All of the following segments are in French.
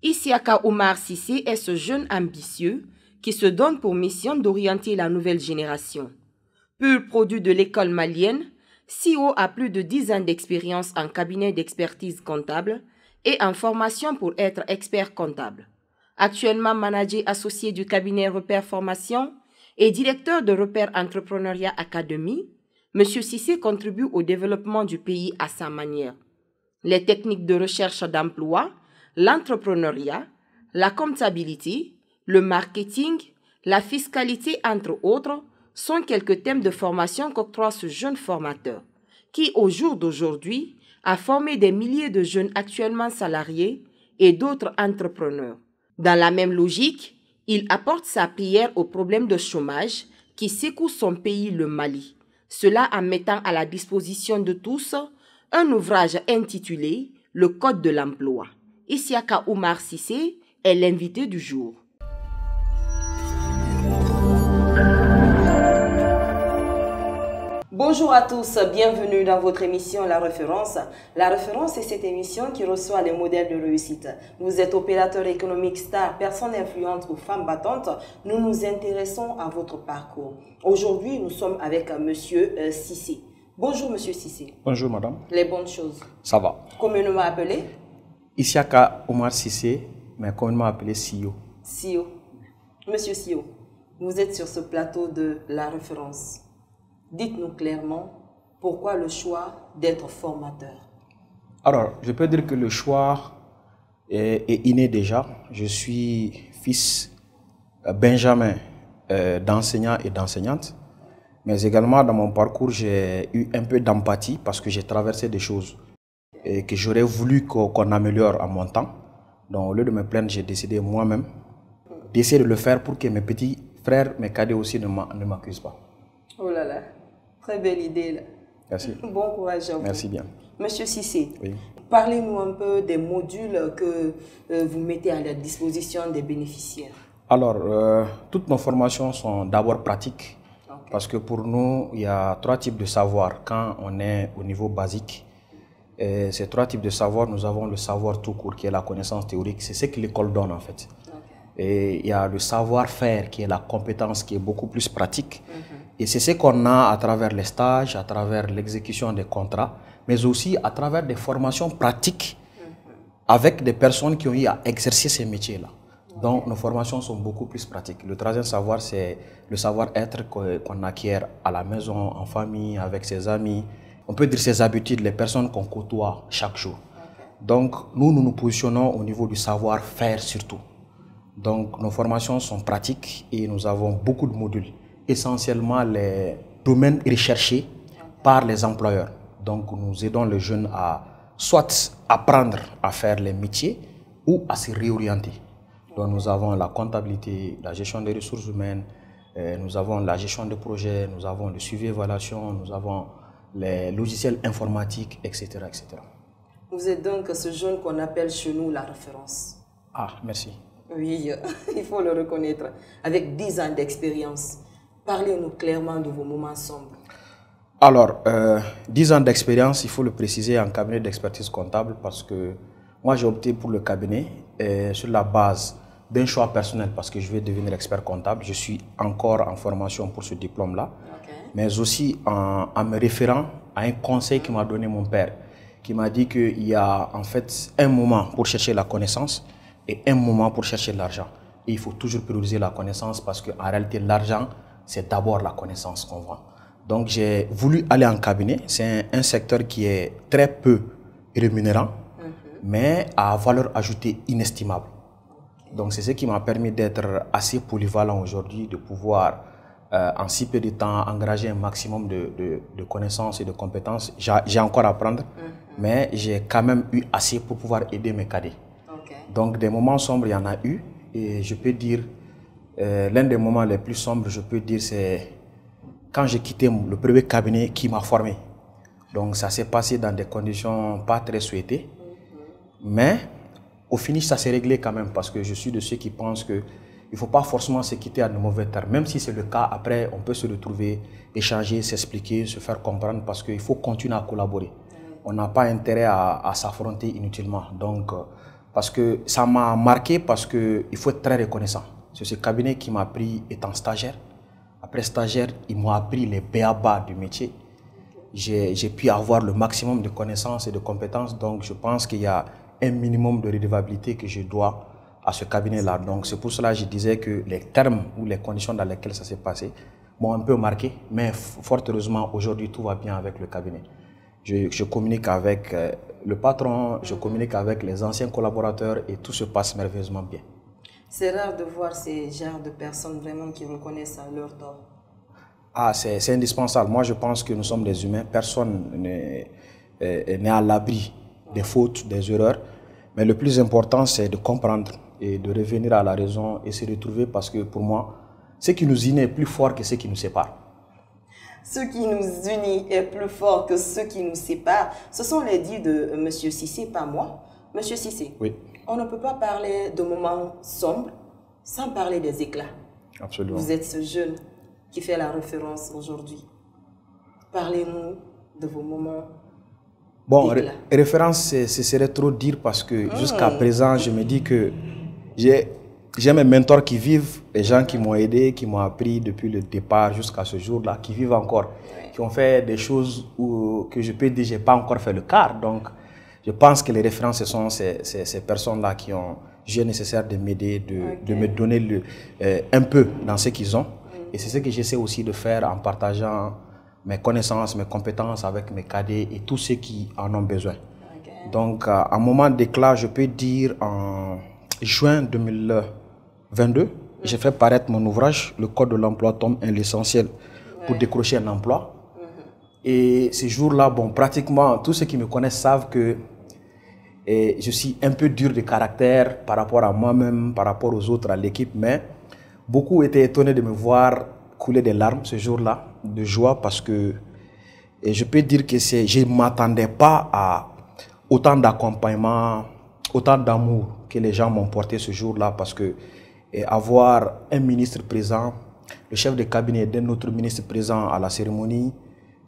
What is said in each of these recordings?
Isiaka Oumar Cissé est ce jeune ambitieux qui se donne pour mission d'orienter la nouvelle génération. Pur produit de l'école malienne, CEO a plus de 10 ans d'expérience en cabinet d'expertise comptable et en formation pour être expert comptable. Actuellement manager associé du cabinet Repère Formation et directeur de Repère Entrepreneuriat Academy, M. Cissé contribue au développement du pays à sa manière. Les techniques de recherche d'emploi, l'entrepreneuriat, la comptabilité, le marketing, la fiscalité, entre autres, sont quelques thèmes de formation qu'octroie ce jeune formateur, qui, au jour d'aujourd'hui, a formé des milliers de jeunes actuellement salariés et d'autres entrepreneurs. Dans la même logique, il apporte sa prière au problème de chômage qui secoue son pays, le Mali. Cela en mettant à la disposition de tous un ouvrage intitulé « Le Code de l'emploi ». Isiaka Oumar Cissé est l'invité du jour. Bonjour à tous, bienvenue dans votre émission La Référence. La Référence est cette émission qui reçoit les modèles de réussite. Vous êtes opérateur économique star, personne influente ou femme battante. Nous nous intéressons à votre parcours. Aujourd'hui, nous sommes avec Monsieur Cissé. Bonjour Monsieur Cissé. Bonjour Madame. Les bonnes choses. Ça va. Communément appelé Isiaka Oumar Cissé, mais communément appelé CEO. CEO. Monsieur CEO, vous êtes sur ce plateau de La Référence. Dites-nous clairement pourquoi le choix d'être formateur. Alors, je peux dire que le choix est inné déjà. Je suis fils benjamin d'enseignants et d'enseignantes. Mais également, dans mon parcours, j'ai eu un peu d'empathie parce que j'ai traversé des choses et que j'aurais voulu qu'on améliore en mon temps. Donc, au lieu de me plaindre, j'ai décidé moi-même d'essayer de le faire pour que mes petits frères, mes cadets aussi ne m'accusent pas. Oh là là, très belle idée là. Merci. Bon courage à vous. Merci bien. Monsieur Cissé, oui. Parlez-nous un peu des modules que vous mettez à la disposition des bénéficiaires. Alors, toutes nos formations sont d'abord pratiques. Parce que pour nous, il y a 3 types de savoir quand on est au niveau basique. Et ces 3 types de savoir, nous avons le savoir tout court qui est la connaissance théorique. C'est ce que l'école donne en fait. Et il y a le savoir-faire qui est la compétence qui est beaucoup plus pratique. Et c'est ce qu'on a à travers les stages, à travers l'exécution des contrats, mais aussi à travers des formations pratiques avec des personnes qui ont eu à exercer ces métiers-là. Donc, nos formations sont beaucoup plus pratiques. Le 3e savoir, c'est le savoir-être qu'on acquiert à la maison, en famille, avec ses amis. On peut dire ses habitudes, les personnes qu'on côtoie chaque jour. Donc, nous nous positionnons au niveau du savoir-faire surtout. Donc, nos formations sont pratiques et nous avons beaucoup de modules. Essentiellement, les domaines recherchés par les employeurs. Donc, nous aidons les jeunes à soit apprendre à faire les métiers ou à se réorienter. Donc, nous avons la comptabilité, la gestion des ressources humaines, nous avons la gestion de projets, nous avons le suivi et évaluation, nous avons les logiciels informatiques, etc., etc. Vous êtes donc ce jeune qu'on appelle chez nous la référence. Ah, merci. Oui, il faut le reconnaître. Avec 10 ans d'expérience, parlez-nous clairement de vos moments sombres. Alors, 10 ans d'expérience, il faut le préciser en cabinet d'expertise comptable parce que moi j'ai opté pour le cabinet sur la base d'un choix personnel parce que je vais devenir expert comptable. Je suis encore en formation pour ce diplôme-là, mais aussi en me référant à un conseil que m'a donné mon père, qui m'a dit qu'il y a en fait un moment pour chercher la connaissance et un moment pour chercher l'argent. Et il faut toujours prioriser la connaissance parce qu'en réalité, l'argent, c'est d'abord la connaissance qu'on vend. Donc j'ai voulu aller en cabinet. C'est un secteur qui est très peu rémunérant, mais à valeur ajoutée inestimable. Donc c'est ce qui m'a permis d'être assez polyvalent aujourd'hui, de pouvoir en si peu de temps engager un maximum de connaissances et de compétences. J'ai encore à apprendre, mais j'ai quand même eu assez pour pouvoir aider mes cadets. Donc des moments sombres, il y en a eu. Et je peux dire, l'un des moments les plus sombres, je peux dire, c'est quand j'ai quitté le premier cabinet qui m'a formé. Donc ça s'est passé dans des conditions pas très souhaitées. Mais au finish, ça s'est réglé quand même parce que je suis de ceux qui pensent qu'il ne faut pas forcément se quitter à de mauvais termes. Même si c'est le cas, après, on peut se retrouver, échanger, s'expliquer, se faire comprendre parce qu'il faut continuer à collaborer. On n'a pas intérêt à s'affronter inutilement. Donc, Parce que ça m'a marqué parce qu'il faut être très reconnaissant. C'est ce cabinet qui m'a pris étant stagiaire. Après stagiaire, ils m'ont appris les b.a.-ba du métier. J'ai pu avoir le maximum de connaissances et de compétences. Donc, je pense qu'il y a un minimum de redevabilité que je dois à ce cabinet-là. Donc, c'est pour cela que je disais que les termes ou les conditions dans lesquelles ça s'est passé m'ont un peu marqué. Mais fort heureusement, aujourd'hui, tout va bien avec le cabinet. Je communique avec le patron, je communique avec les anciens collaborateurs et tout se passe merveilleusement bien. C'est rare de voir ces genres de personnes vraiment qui reconnaissent leur tort. Ah, c'est indispensable. Moi, je pense que nous sommes des humains. Personne n'est à l'abri des fautes, des erreurs. Mais le plus important, c'est de comprendre et de revenir à la raison et se retrouver parce que pour moi, ce qui nous unit est plus fort que ce qui nous sépare. Ce qui nous unit est plus fort que ce qui nous sépare. Ce sont les dits de M. Cissé, pas moi. M. Cissé, oui. On ne peut pas parler de moments sombres sans parler des éclats. Absolument. Vous êtes ce jeune qui fait la référence aujourd'hui. Parlez-nous de vos moments. Bon, référence, ce serait trop dire parce que jusqu'à présent, je me dis que j'ai mes mentors qui vivent, les gens qui m'ont aidé, qui m'ont appris depuis le départ jusqu'à ce jour-là, qui vivent encore, qui ont fait des choses que je peux dire que je n'ai pas encore fait le quart. Donc, je pense que les références, ce sont ces personnes-là qui ont jugé nécessaire de m'aider, de me donner un peu dans ce qu'ils ont. Et c'est ce que j'essaie aussi de faire en partageant mes connaissances, mes compétences avec mes cadets et tous ceux qui en ont besoin. Donc, à un moment d'éclat, je peux dire en juin 2022, j'ai fait paraître mon ouvrage, Le Code de l'emploi, tome 1, l'essentiel pour décrocher un emploi. Et ces jours-là, bon, pratiquement tous ceux qui me connaissent savent que je suis un peu dur de caractère par rapport à moi-même, par rapport aux autres, à l'équipe, mais beaucoup étaient étonnés de me voir couler des larmes ce jour-là, de joie, parce que je peux dire que je ne m'attendais pas à autant d'accompagnement, autant d'amour que les gens m'ont porté ce jour-là, parce que avoir un ministre présent, le chef de cabinet d'un autre ministre présent à la cérémonie,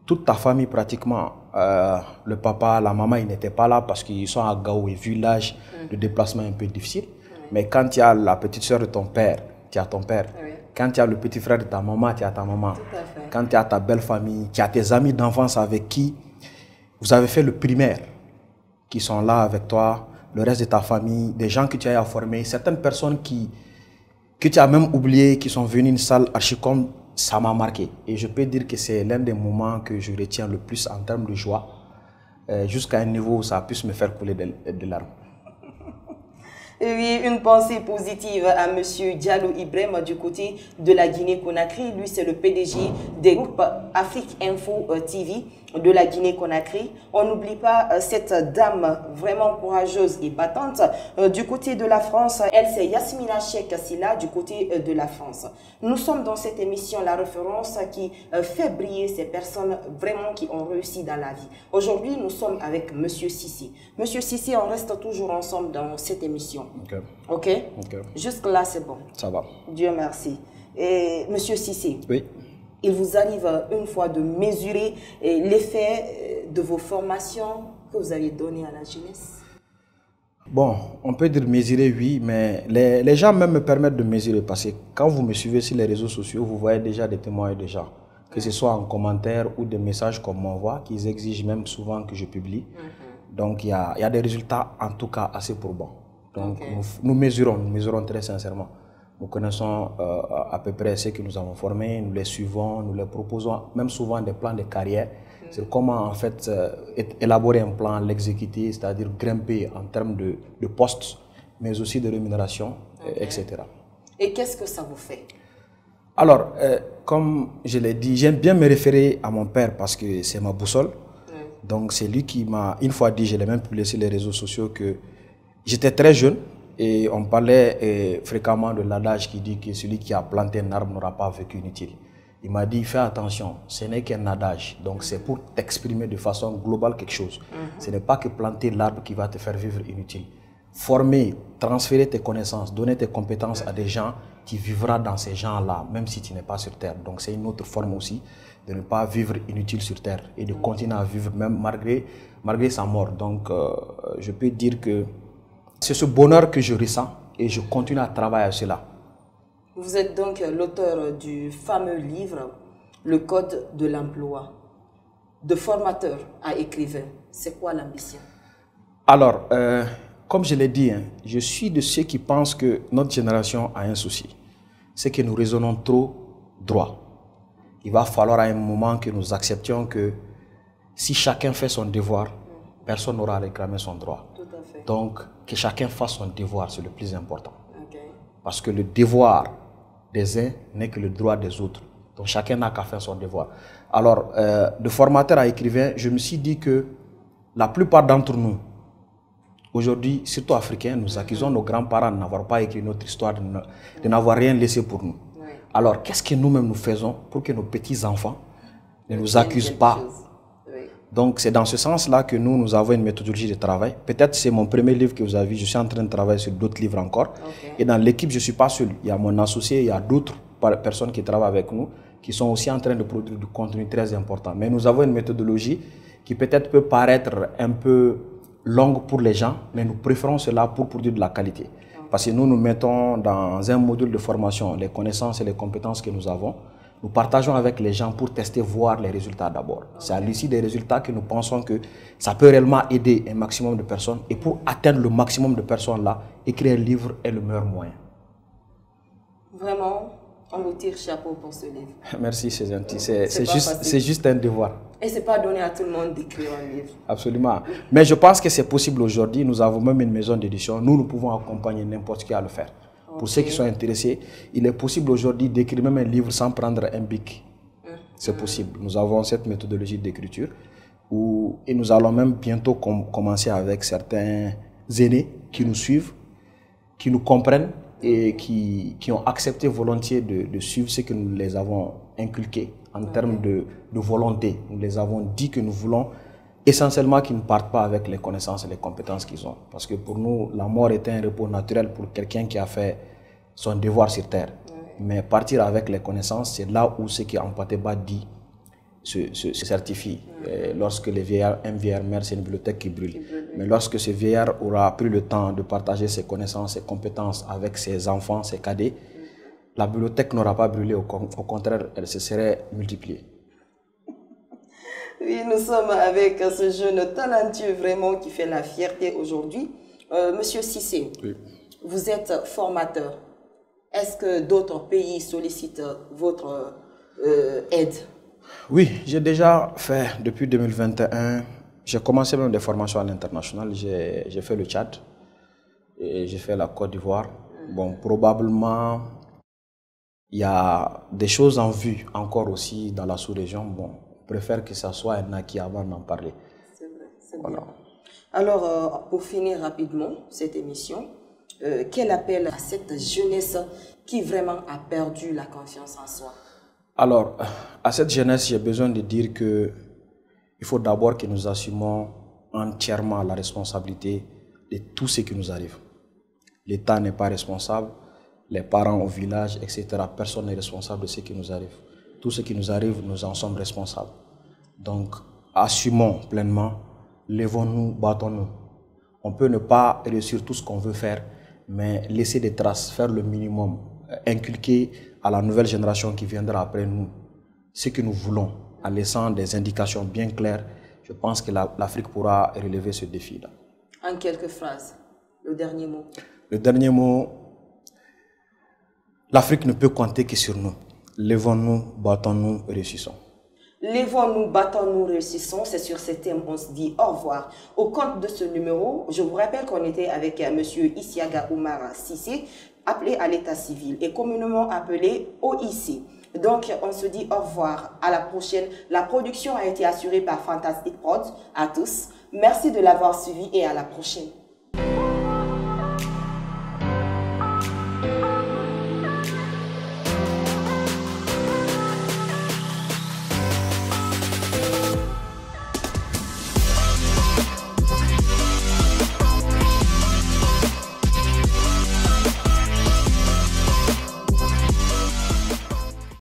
toute ta famille pratiquement, le papa, la maman, ils n'étaient pas là parce qu'ils sont à Gao et vu l'âge, le déplacement est un peu difficile. Mais quand tu as la petite soeur de ton père, tu as ton père. Quand tu as le petit frère de ta maman, tu as ta maman. Quand tu as ta belle famille, tu as tes amis d'enfance avec qui vous avez fait le primaire, qui sont là avec toi, le reste de ta famille, des gens que tu as formés, certaines personnes que tu as même oubliées, qui sont venues une salle Archicom, ça m'a marqué. Et je peux dire que c'est l'un des moments que je retiens le plus en termes de joie, jusqu'à un niveau où ça puisse me faire couler des larmes. Oui, une pensée positive à M. Diallo Ibrahim du côté de la Guinée-Conakry. Lui, c'est le PDG des groupes Afrique Info TV de la Guinée-Conakry. On n'oublie pas cette dame vraiment courageuse et battante. Du côté de la France, elle, c'est Yasmina Cheikh Silla du côté de la France. Nous sommes dans cette émission, la référence qui fait briller ces personnes vraiment qui ont réussi dans la vie. Aujourd'hui, nous sommes avec M. Cissé. M. Cissé, on reste toujours ensemble dans cette émission. Ok. Jusque-là, c'est bon. Ça va. Dieu merci. Et M. Cissé. Oui. Il vous arrive une fois de mesurer l'effet de vos formations que vous avez données à la jeunesse? Bon, on peut dire mesurer, oui, mais les gens même me permettent de mesurer parce que quand vous me suivez sur les réseaux sociaux, vous voyez déjà des témoignages de gens, que ce soit en commentaire ou des messages qu'on m'envoie, qu'ils exigent même souvent que je publie. Donc, il y a des résultats en tout cas assez probants. Donc, nous mesurons très sincèrement. Nous connaissons à peu près ceux que nous avons formés, nous les suivons, nous les proposons même souvent des plans de carrière. C'est comment en fait élaborer un plan, l'exécuter, c'est-à-dire grimper en termes de postes, mais aussi de rémunération, etc. Et qu'est-ce que ça vous fait? Alors, comme je l'ai dit, j'aime bien me référer à mon père parce que c'est ma boussole. Donc c'est lui qui m'a une fois dit, je l'ai même publié sur les réseaux sociaux, que j'étais très jeune. Et on parlait fréquemment de l'adage qui dit que celui qui a planté un arbre n'aura pas vécu inutile. Il m'a dit, fais attention, ce n'est qu'un adage. Donc c'est pour t'exprimer de façon globale quelque chose. Ce n'est pas que planter l'arbre qui va te faire vivre inutile. Former, transférer tes connaissances, donner tes compétences à des gens, qui vivra dans ces gens-là, même si tu n'es pas sur Terre. Donc c'est une autre forme aussi de ne pas vivre inutile sur Terre et de continuer à vivre même malgré sa mort. Donc je peux dire que C'est ce bonheur que je ressens et je continue à travailler à cela. Vous êtes donc l'auteur du fameux livre « Le Code de l'emploi ». De formateur à écrivain, c'est quoi l'ambition? Alors, comme je l'ai dit, je suis de ceux qui pensent que notre génération a un souci. C'est que nous raisonnons trop droit. Il va falloir à un moment que nous acceptions que si chacun fait son devoir, personne n'aura à réclamer son droit. Tout à fait. Donc, que chacun fasse son devoir, c'est le plus important. Okay. Parce que le devoir des uns n'est que le droit des autres. Donc, chacun n'a qu'à faire son devoir. Alors, de formateur à écrivain, je me suis dit que la plupart d'entre nous, aujourd'hui, surtout africains, nous accusons nos grands-parents de n'avoir pas écrit notre histoire, de n'avoir rien laissé pour nous. Oui. Alors, qu'est-ce que nous-mêmes nous faisons pour que nos petits-enfants ne nous accusent pas? Oui. Donc, c'est dans ce sens-là que nous avons une méthodologie de travail. Peut-être c'est mon premier livre que vous avez vu. Je suis en train de travailler sur d'autres livres encore. Okay. Et dans l'équipe, je ne suis pas seul. Il y a mon associé, il y a d'autres personnes qui travaillent avec nous, qui sont aussi en train de produire du contenu très important. Mais nous avons une méthodologie qui peut-être peut paraître un peu longue pour les gens, mais nous préférons cela pour produire de la qualité. Parce que nous mettons dans un module de formation les connaissances et les compétences que nous avons. Nous partageons avec les gens pour tester, voir les résultats d'abord. C'est à l'issue des résultats que nous pensons que ça peut réellement aider un maximum de personnes. Et pour atteindre le maximum de personnes là, écrire un livre est le meilleur moyen. Vraiment, on vous tire chapeau pour ce livre. Merci, c'est gentil. C'est juste un devoir. Et ce n'est pas donné à tout le monde d'écrire un livre. Absolument. Mais je pense que c'est possible aujourd'hui. Nous avons même une maison d'édition. Nous pouvons accompagner n'importe qui à le faire. Okay. Pour ceux qui sont intéressés, il est possible aujourd'hui d'écrire même un livre sans prendre un bic. C'est possible. Nous avons cette méthodologie d'écriture et nous allons même bientôt commencer avec certains aînés qui nous suivent, qui nous comprennent et qui ont accepté volontiers de suivre ce que nous les avons inculqué en termes de volonté. Nous les avons dit que nous voulons essentiellement qu'ils ne partent pas avec les connaissances et les compétences qu'ils ont. Parce que pour nous, la mort est un repos naturel pour quelqu'un qui a fait son devoir sur terre. Mais partir avec les connaissances, c'est là où ce qui Ampateba dit se certifie. Lorsque un vieillard meurt, c'est une bibliothèque qui brûle. Mais lorsque ce vieillard aura pris le temps de partager ses connaissances, ses compétences avec ses enfants, ses cadets, la bibliothèque n'aura pas brûlé, au contraire, elle se serait multipliée. Oui, nous sommes avec ce jeune talentueux vraiment qui fait la fierté aujourd'hui. Monsieur Cissé, oui. Vous êtes formateur. Est-ce que d'autres pays sollicitent votre aide? Oui, j'ai déjà fait depuis 2021. J'ai commencé même des formations à l'international. J'ai fait le Tchad et j'ai fait la Côte d'Ivoire. Bon, probablement, il y a des choses en vue encore aussi dans la sous-région. Bon, je préfère que ça soit un acquis avant d'en parler. C'est vrai, c'est voilà. Bien. Alors, pour finir rapidement cette émission, quel appel à cette jeunesse qui vraiment a perdu la confiance en soi? Alors, à cette jeunesse, j'ai besoin de dire qu'il faut d'abord que nous assumons entièrement la responsabilité de tout ce qui nous arrive. L'État n'est pas responsable, les parents au village, etc. Personne n'est responsable de ce qui nous arrive. Tout ce qui nous arrive, nous en sommes responsables. Donc, assumons pleinement, levons-nous, battons-nous. On peut ne pas réussir tout ce qu'on veut faire, mais laisser des traces, faire le minimum, inculquer à la nouvelle génération qui viendra après nous ce que nous voulons, en laissant des indications bien claires. Je pense que l'Afrique pourra relever ce défi-là. En quelques phrases, le dernier mot. Le dernier mot, l'Afrique ne peut compter que sur nous. Levons-nous, battons-nous, réussissons. Levons-nous, battons-nous, réussissons. C'est sur ce thème qu'on se dit au revoir. Au compte de ce numéro, je vous rappelle qu'on était avec M. Isiaga Oumar Cissé, appelé à l'état civil et communément appelé OIC. Donc, on se dit au revoir. À la prochaine. La production a été assurée par Fantastic Prod. À tous. Merci de l'avoir suivi et à la prochaine.